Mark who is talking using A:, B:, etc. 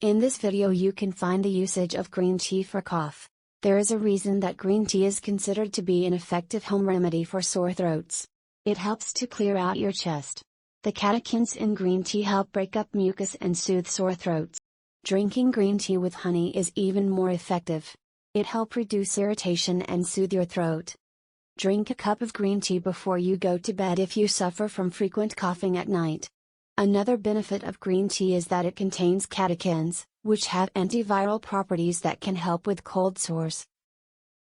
A: In this video you can find the usage of green tea for cough. There is a reason that green tea is considered to be an effective home remedy for sore throats. It helps to clear out your chest. The catechins in green tea help break up mucus and soothe sore throats. Drinking green tea with honey is even more effective. It helps reduce irritation and soothe your throat. Drink a cup of green tea before you go to bed if you suffer from frequent coughing at night. Another benefit of green tea is that it contains catechins, which have antiviral properties that can help with cold sores.